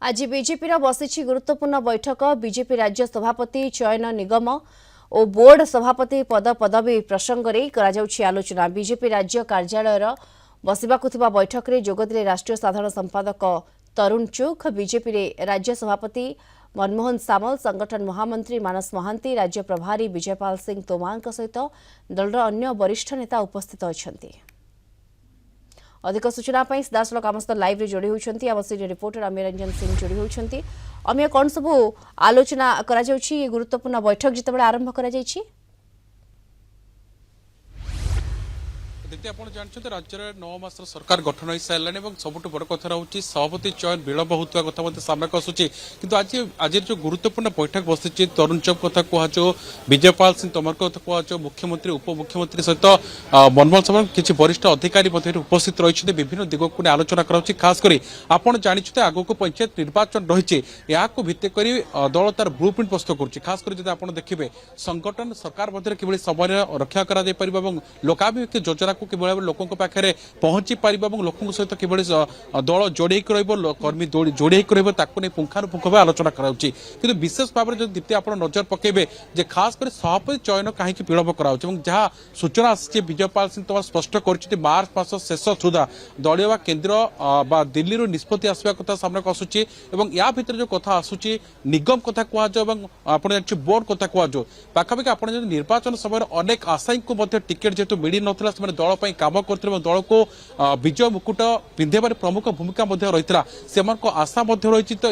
आज बीजेपी बसी गुरुत्वपूर्ण बैठक। बीजेपी राज्य सभापति चयन निगम और बोर्ड सभापति पद पदवी प्रसंग में आलोचना। बीजेपी राज्य कार्यालय बसवा बैठक में जोगदेले राष्ट्रीय साधारण संपादक तरुण चुग, बीजेपी राज्य सभापति मनमोहन सामल, संगठन महामंत्री मानस महांती, राज्य प्रभारी विजयपाल सिंह तोमार सहित दलर अन्य वरिष्ठ नेता उपस्थित अच्छा। अधिक सूचना सीधासल आम सहित लाइव जोड़ी होती आम सीनियर रिपोर्टर अमीय रंजन सिंह जोड़ी होती। अमीय कौन सब आलोचना करा गुरुत्वपूर्ण बैठक जिते आरंभ कर आप जानते राज्य में 9 मास सरकार गठन हो सारे सबुठ बड़ कथा रही सभापति चयन विलंब होता कथा सामना आसूची कि आज जो गुरुत्वपूर्ण बैठक बसी तरुण चुग कथा कहु, विजयपाल सिंह तोमर कथा कहु, मुख्यमंत्री उपमुख्यमंत्री सहित मनमोहन सामल किसी वरिष्ठ अधिकारी उपस्थित रही विभिन्न दिग को आलोचना कर खासकर आपड़ जानते आग को पंचायत निर्वाचन रही भित्ति कर दल तार ब्लू प्रिंट प्रस्तुत कर खासकर जब आप देखिए संगठन सरकार मध्य कि समय रक्षा कर लोकाभिमुखी योजना को कि लोकों पाखे पहुंची पार लोकों सहित कि दल जोड़े कर्मी जोड़े पुंखानुपुंख भाव आलोचना कर विशेष भाव में जो दीप्ति आप नजर पकेबे खासकर सभापति चयन कहीं विलंब कर जहाँ सूचना आसी विजयपाल सिंह तोमर स्पष्ट कर मार्च मास शेष सुधा दलीय केन्द्र दिल्ली निष्पत्ति आसवा कथा सामना आसूची या भितर जो कथा आसूची निगम कथा कहु बोर्ड कथा कहु पाखापाखि आप निर्वाचन समय अनेक आशायी को टिकेट जेहेतु मिल ना दल काम करते दल को विजय मुकुट पिंधेबार प्रमुख भूमिका रही से आशा रही तो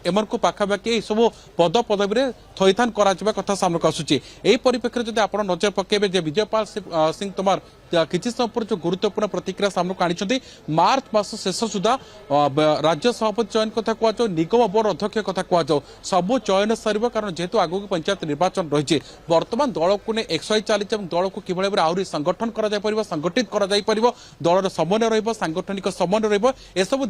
एम पाखापाखि सब पद पदवी थईथान करा सामना आसूची यही परिप्रेक्षी जब आप नजर पकेबे विजयपाल सिंह तोमर किसी समय पर जो गुरुत्वपूर्ण प्रतिक्रिया सामना आनी मार्च मास शेष सुधा राज्य सभापति चयन कथा कहु, निगम बोर्ड अध्यक्ष कथा कहु सबू चयन सर कारण जेहेतु आगू पंचायत निर्वाचन रही बर्तमान दल को नहीं एक्सरसाइज चली दल को कि आहरी संगठन कर संगठित कर दलर समन्वय रंगठनिक समन्वय रसबू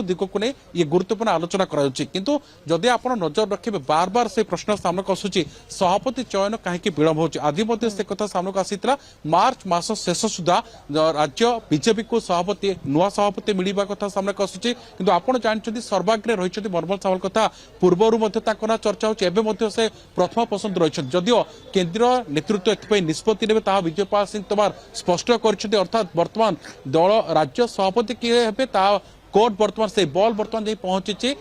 दिग को नहीं ये गुरुत्वपूर्ण आलोचना किंतु जदि आप नजर रखिए बार बार से प्रश्न सामना आसूची सभापति चयन कहीं विलंब हो आदि से कथा सामना आसीला मार्च मास शेष सुधा राज्य बीजेपी को सभापति नुआ सभापति मिलवा कथा सामना आसूची किंतु आप जानते सर्वाग्रे रही मनमोहन सामल कथा पूर्वर ना चर्चा हो से प्रथम पसंद रही जदियो केंद्र नेतृत्व एथपाई निष्पत्ति ने विजयपाल सिंह तोमर स्पष्ट कर अर्थात वर्तमान दल राज्य सभापति किए हे कोर्ट बर्तमान से बॉल बर्तमान जाई पहुंची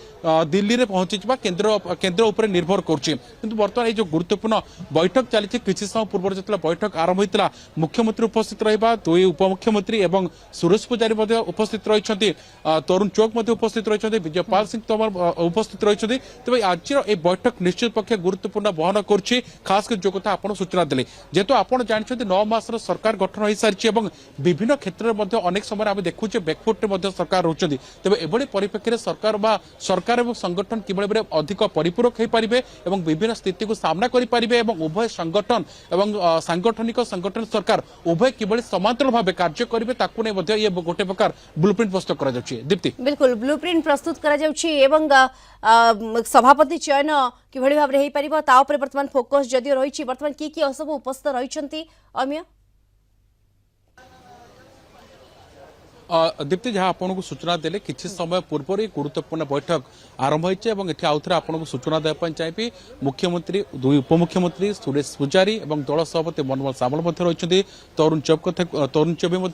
दिल्ली रे पहुंची केंद्र उपर निर्भर करुच्ची किंतु बर्तमान ये जो गुरुत्वपूर्ण बैठक चली किसी समय पूर्व जो बैठक आरंभ होता मुख्यमंत्री उपस्थित रहा दुई उपमुख्यमंत्री एवं सुरेश पुजारी उपस्थित रही तरुण चुग उपस्थित रही विजयपाल सिंह तोमर उपस्थित रही तेज आज ये बैठक निश्चित पक्षे गुरुत्वपूर्ण बहन कर खासकर जो कथा आप सूचना देते जेहेतु आप जानते 9 मास सरकार गठन हो सारी विभिन्न क्षेत्र में अनेक समय आम देखुचे बैकफुट सरकार रोचे तेज एभली परिप्रेक्षी सरकार और संगठन किभली अधिक परिपूरक हो पारे और विभिन्न स्थिति को सामना करें उभय संगठन और सांगठनिक संगठन सरकार उभय किभली समांतर भाव कार्य करेंगे ताकू नहीं ये गोटे प्रकार ब्लूप्रिंट प्रस्तुत कर दीप्ति बिल्कुल ब्लूप्रिंट प्रस्तुत कर सभापति चयन किभली भाव में हो पार बर्तमान फोकस जदियो रही बर्तमान किए सब उपस्थित रही अमीय दीप्ति जहाँ आपको सूचना देले किसी समय पूर्व ही गुरुत्वपूर्ण बैठक आरंभ होती आउ थे आपको सूचना देवाई चाहिए मुख्यमंत्री दुई उपमुख्यमंत्री सुरेश पुजारी और दल सभापति मनमोहन सामल रही तरुण चुग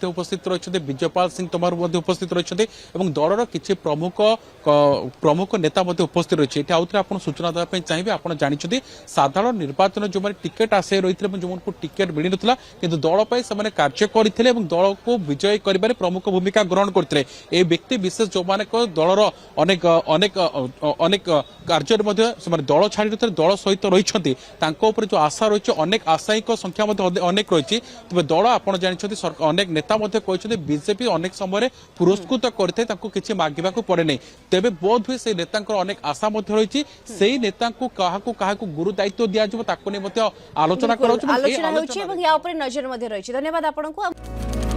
उपस्थित रही विजयपाल सिंह तोमर उपस्थित रही दलर किसी प्रमुख नेता उपस्थित रही आउ थे आपको सूचना देवाई चाहिए आप जानते साधारण निर्वाचन जो मैंने टिकेट आशय रही थे जो टिकेट मिल ना कि दल पर कार्य करते दल को विजय कर प्रमुख भूमिका ग्रहण करते ए व्यक्ति विशेष जो माने दलर अनेक अनेक अनेक कार्य दल छाड़ी दल सहित रही जो आशा रही अनेक आशायी संख्या अनेक रही तेज दल आप जानते अनेक नेता कहते बीजेपी अनेक समय पुरस्कृत करते किसी मांगा पड़े नहीं तेज बोध हुए से नेता अनेक आशा रही से नेता क्या गुरु दायित्व दिज्व आलोचना कर नजर रही। धन्यवाद आपको।